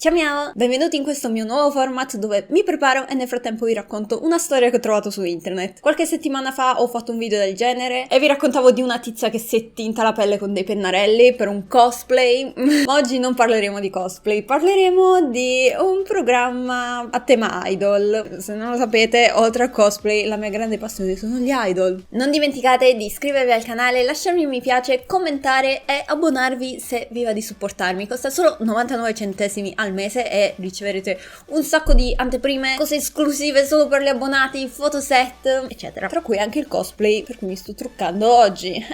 Ciao miao! Benvenuti in questo mio nuovo format dove mi preparo e nel frattempo vi racconto una storia che ho trovato su internet. Qualche settimana fa ho fatto un video del genere e vi raccontavo di una tizia che si è tinta la pelle con dei pennarelli per un cosplay. Ma oggi non parleremo di cosplay, parleremo di un programma a tema idol. Se non lo sapete, oltre al cosplay, la mia grande passione sono gli idol. Non dimenticate di iscrivervi al canale, lasciarmi un mi piace, commentare e abbonarvi se vi va di supportarmi. Costa solo 99 centesimi al mese e riceverete un sacco di anteprime, cose esclusive solo per gli abbonati, fotoset, eccetera. Tra cui anche il cosplay per cui mi sto truccando oggi.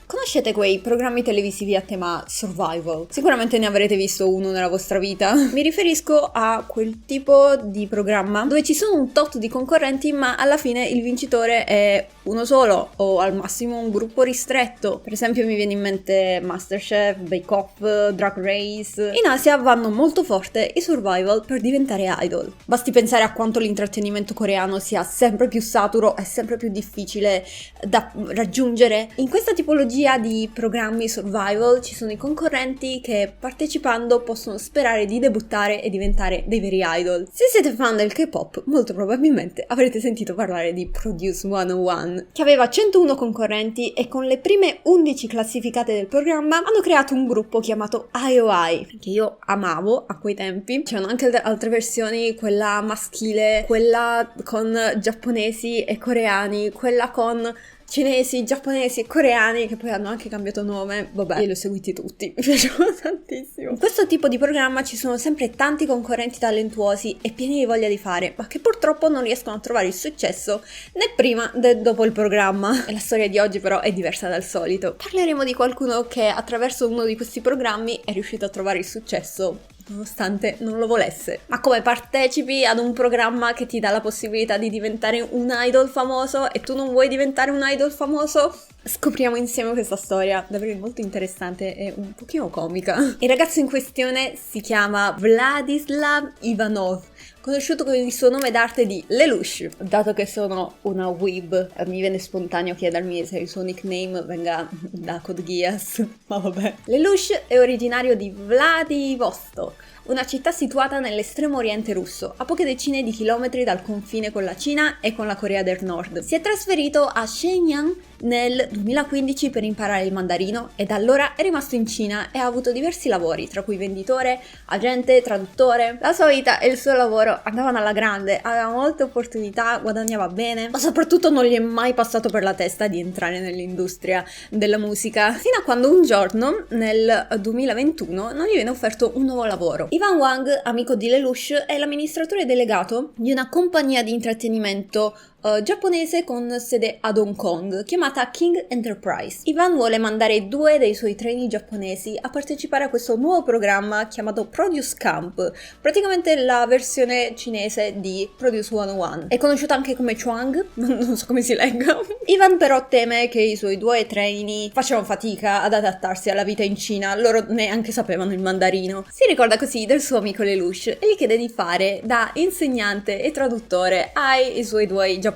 Conoscete quei programmi televisivi a tema survival? Sicuramente ne avrete visto uno nella vostra vita. Mi riferisco a quel tipo di programma dove ci sono un tot di concorrenti ma alla fine il vincitore è uno solo o al massimo un gruppo ristretto. Per esempio mi viene in mente MasterChef, Bake Off, Drag Race. In Asia vanno molto forte i survival per diventare idol. Basti pensare a quanto l'intrattenimento coreano sia sempre più saturo e sempre più difficile da raggiungere. In questa tipologia di programmi survival ci sono i concorrenti che partecipando possono sperare di debuttare e diventare dei veri idol. Se siete fan del K-pop, molto probabilmente avrete sentito parlare di Produce 101, che aveva 101 concorrenti e con le prime 11 classificate del programma hanno creato un gruppo chiamato IOI, che io amavo a quei tempi. C'erano anche altre versioni, quella maschile, quella con giapponesi e coreani, quella con cinesi, giapponesi e coreani che poi hanno anche cambiato nome. Vabbè, io li ho seguiti tutti, mi piacevano tantissimo. In questo tipo di programma ci sono sempre tanti concorrenti talentuosi e pieni di voglia di fare, ma che purtroppo non riescono a trovare il successo né prima né dopo il programma. E la storia di oggi però è diversa dal solito. Parleremo di qualcuno che attraverso uno di questi programmi è riuscito a trovare il successo nonostante non lo volesse. Ma come partecipi ad un programma che ti dà la possibilità di diventare un idol famoso e tu non vuoi diventare un idol famoso? Scopriamo insieme questa storia, davvero molto interessante e un pochino comica. Il ragazzo in questione si chiama Vladislav Ivanov, conosciuto con il suo nome d'arte di Lelouch. Dato che sono una weeb, mi viene spontaneo chiedermi se il suo nickname venga da Code Geass, ma vabbè. Lelouch è originario di Vladivostok, una città situata nell'estremo oriente russo, a poche decine di chilometri dal confine con la Cina e con la Corea del Nord. Si è trasferito a Shenyang nel 2015 per imparare il mandarino e da allora è rimasto in Cina e ha avuto diversi lavori, tra cui venditore, agente, traduttore. La sua vita e il suo lavoro andavano alla grande, aveva molte opportunità, guadagnava bene, ma soprattutto non gli è mai passato per la testa di entrare nell'industria della musica, fino a quando un giorno, nel 2021, non gli viene offerto un nuovo lavoro. Ivan Wang, amico di Lelouch, è l'amministratore delegato di una compagnia di intrattenimento giapponese con sede ad Hong Kong, chiamata King Enterprise. Ivan vuole mandare 2 dei suoi trainee giapponesi a partecipare a questo nuovo programma chiamato Produce Camp, praticamente la versione cinese di Produce 101. È conosciuta anche come Chuang, non so come si legga. Ivan però teme che i suoi 2 trainee facciano fatica ad adattarsi alla vita in Cina, loro neanche sapevano il mandarino. Si ricorda così del suo amico Lelouch e gli chiede di fare da insegnante e traduttore ai suoi 2 giapponesini,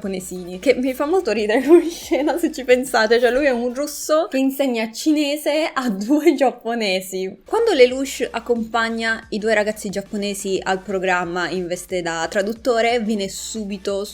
che mi fa molto ridere come scena se ci pensate, cioè lui è un russo che insegna cinese a 2 giapponesi. Quando Lelouch accompagna i 2 ragazzi giapponesi al programma in veste da traduttore, viene subito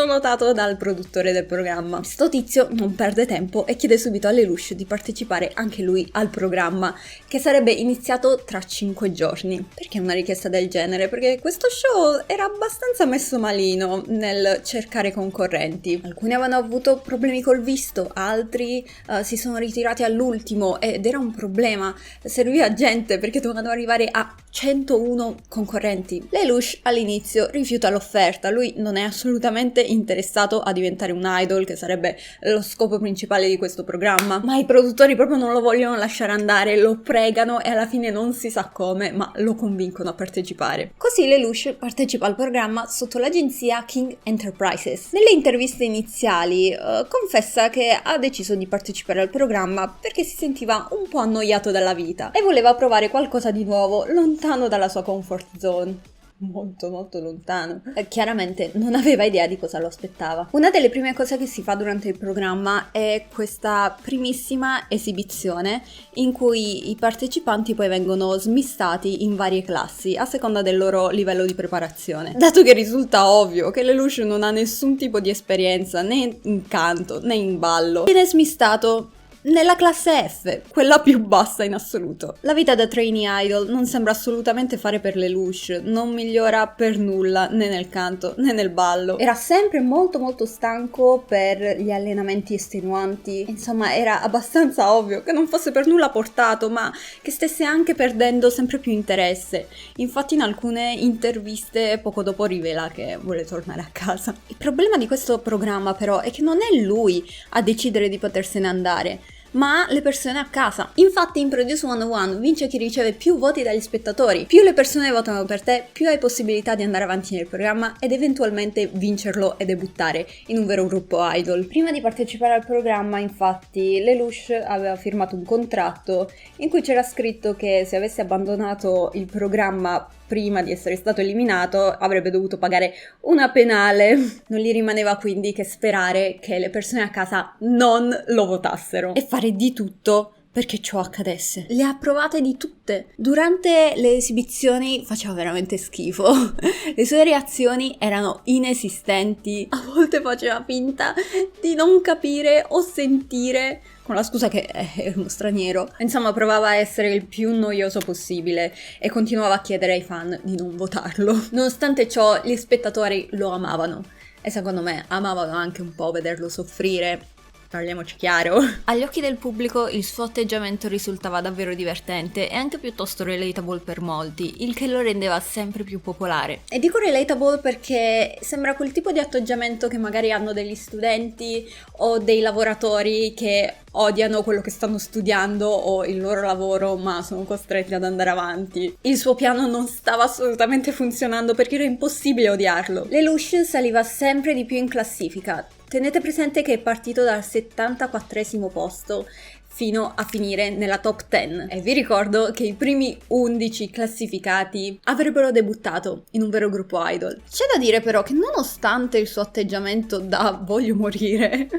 notato dal produttore del programma. Sto tizio non perde tempo e chiede subito a Lelouch di partecipare anche lui al programma, che sarebbe iniziato tra 5 giorni. Perché una richiesta del genere? Perché questo show era abbastanza messo malino nel cercare concorrenti. Alcuni avevano avuto problemi col visto, altri si sono ritirati all'ultimo ed era un problema. Serviva gente perché dovevano arrivare a 101 concorrenti. Lelouch all'inizio rifiuta l'offerta, lui non è assolutamente interessato a diventare un idol, che sarebbe lo scopo principale di questo programma, ma i produttori proprio non lo vogliono lasciare andare, lo pregano e alla fine non si sa come, ma lo convincono a partecipare. Così Lelouch partecipa al programma sotto l'agenzia King Enterprises. Nelle interviste iniziali confessa che ha deciso di partecipare al programma perché si sentiva un po' annoiato dalla vita e voleva provare qualcosa di nuovo, lontano dalla sua comfort zone. molto molto lontano. Chiaramente non aveva idea di cosa lo aspettava. Una delle prime cose che si fa durante il programma è questa primissima esibizione in cui i partecipanti poi vengono smistati in varie classi a seconda del loro livello di preparazione. Dato che risulta ovvio che Lelouch non ha nessun tipo di esperienza né in canto né in ballo, viene smistato nella classe F, quella più bassa in assoluto. La vita da trainee idol non sembra assolutamente fare per Lelouch, non migliora per nulla né nel canto né nel ballo. Era sempre molto molto stanco per gli allenamenti estenuanti, insomma era abbastanza ovvio che non fosse per nulla portato, ma che stesse anche perdendo sempre più interesse. Infatti in alcune interviste poco dopo rivela che vuole tornare a casa. Il problema di questo programma però è che non è lui a decidere di potersene andare, ma le persone a casa. Infatti in Produce 101 vince chi riceve più voti dagli spettatori. Più le persone votano per te, più hai possibilità di andare avanti nel programma ed eventualmente vincerlo e debuttare in un vero gruppo idol. Prima di partecipare al programma, infatti, Lelouch aveva firmato un contratto in cui c'era scritto che se avesse abbandonato il programma prima di essere stato eliminato avrebbe dovuto pagare una penale. Non gli rimaneva quindi che sperare che le persone a casa non lo votassero e fare di tutto perché ciò accadesse. Le ha provate di tutte. Durante le esibizioni faceva veramente schifo. Le sue reazioni erano inesistenti. A volte faceva finta di non capire o sentire, con la scusa che è uno straniero. Insomma, provava a essere il più noioso possibile e continuava a chiedere ai fan di non votarlo. Nonostante ciò, gli spettatori lo amavano e secondo me amavano anche un po' vederlo soffrire. Parliamoci chiaro. Agli occhi del pubblico il suo atteggiamento risultava davvero divertente e anche piuttosto relatable per molti, il che lo rendeva sempre più popolare. E dico relatable perché sembra quel tipo di atteggiamento che magari hanno degli studenti o dei lavoratori che odiano quello che stanno studiando o il loro lavoro, ma sono costretti ad andare avanti. Il suo piano non stava assolutamente funzionando perché era impossibile odiarlo. Lelouch saliva sempre di più in classifica. Tenete presente che è partito dal 74esimo posto fino a finire nella top 10 e vi ricordo che i primi 11 classificati avrebbero debuttato in un vero gruppo idol. C'è da dire però che nonostante il suo atteggiamento da voglio morire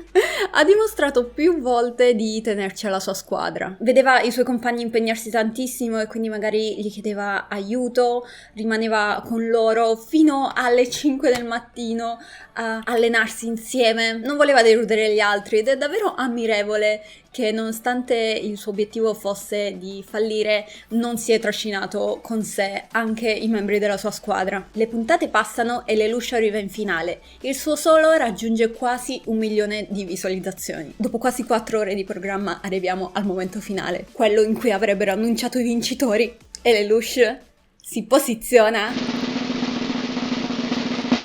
ha dimostrato più volte di tenerci alla sua squadra. Vedeva i suoi compagni impegnarsi tantissimo e quindi magari gli chiedeva aiuto, rimaneva con loro fino alle 5 del mattino a allenarsi insieme, non voleva deludere gli altri ed è davvero ammirevole che nonostante il suo obiettivo fosse di fallire non si è trascinato con sé anche i membri della sua squadra. Le puntate passano e Lelouch arriva in finale. Il suo solo raggiunge quasi 1 milione di visualizzazioni. Dopo quasi 4 ore di programma arriviamo al momento finale, quello in cui avrebbero annunciato i vincitori e Lelouch si posiziona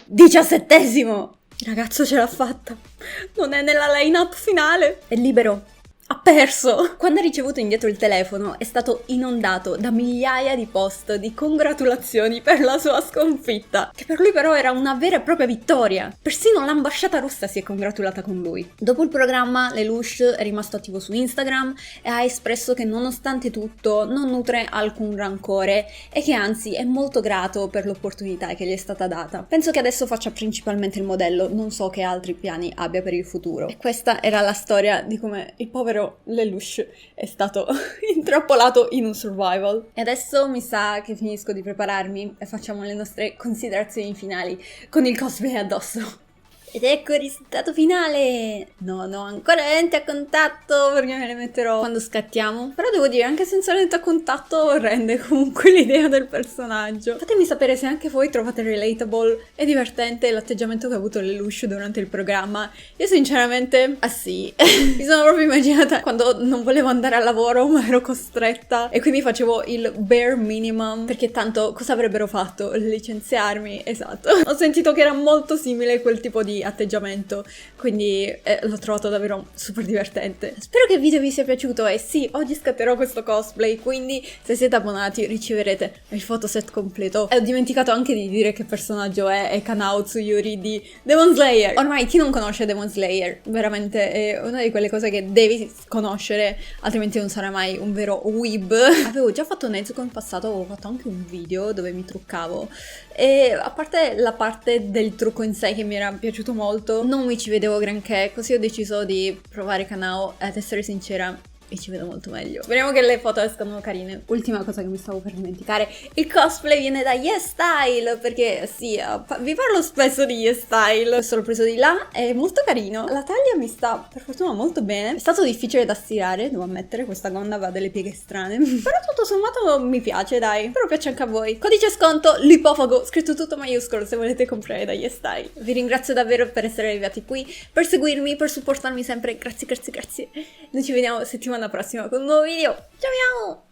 17esimo. Il ragazzo ce l'ha fatta, non è nella line-up finale, è libero. Ha perso! Quando ha ricevuto indietro il telefono è stato inondato da migliaia di post di congratulazioni per la sua sconfitta, che per lui però era una vera e propria vittoria. Persino l'ambasciata russa si è congratulata con lui. Dopo il programma Lelouch è rimasto attivo su Instagram e ha espresso che nonostante tutto non nutre alcun rancore e che anzi è molto grato per l'opportunità che gli è stata data. Penso che adesso faccia principalmente il modello, non so che altri piani abbia per il futuro. E questa era la storia di come il povero Lelouch è stato intrappolato in un survival. E adesso mi sa che finisco di prepararmi e facciamo le nostre considerazioni finali con il cosplay addosso. Ed ecco il risultato finale! Non ho ancora lente a contatto perché me le metterò quando scattiamo. Però devo dire, anche senza lente a contatto rende comunque l'idea del personaggio. Fatemi sapere se anche voi trovate relatable e divertente l'atteggiamento che ha avuto Lelouch durante il programma. Io sinceramente, sì. Mi sono proprio immaginata quando non volevo andare al lavoro ma ero costretta e quindi facevo il bare minimum perché tanto cosa avrebbero fatto? Licenziarmi? Esatto. Ho sentito che era molto simile quel tipo di atteggiamento, quindi l'ho trovato davvero super divertente. Spero che il video vi sia piaciuto e sì, oggi scatterò questo cosplay, quindi se siete abbonati riceverete il photoset completo. E ho dimenticato anche di dire che personaggio è Kanao Tsuyuri di Demon Slayer. Ormai chi non conosce Demon Slayer veramente è una di quelle cose che devi conoscere, altrimenti non sarai mai un vero weeb. Avevo già fatto Nezuko in passato, avevo fatto anche un video dove mi truccavo e a parte la parte del trucco in sé che mi era piaciuto molto, non mi ci vedevo granché, così ho deciso di provare Kanao e ad essere sincera e ci vedo molto meglio. Speriamo che le foto escano carine. Ultima cosa che mi stavo per dimenticare, il cosplay viene da YesStyle, perché sì, vi parlo spesso di YesStyle, questo l'ho preso di là, è molto carino, la taglia mi sta per fortuna molto bene, è stato difficile da stirare, devo ammettere, questa gonna aveva delle pieghe strane, però tutto sommato mi piace, dai, spero piaccia anche a voi. Codice sconto Lipofago, scritto tutto maiuscolo se volete comprare da YesStyle. Vi ringrazio davvero per essere arrivati qui, per seguirmi, per supportarmi sempre, grazie. Noi ci vediamo settimana prossima con un nuovo video. Ciao!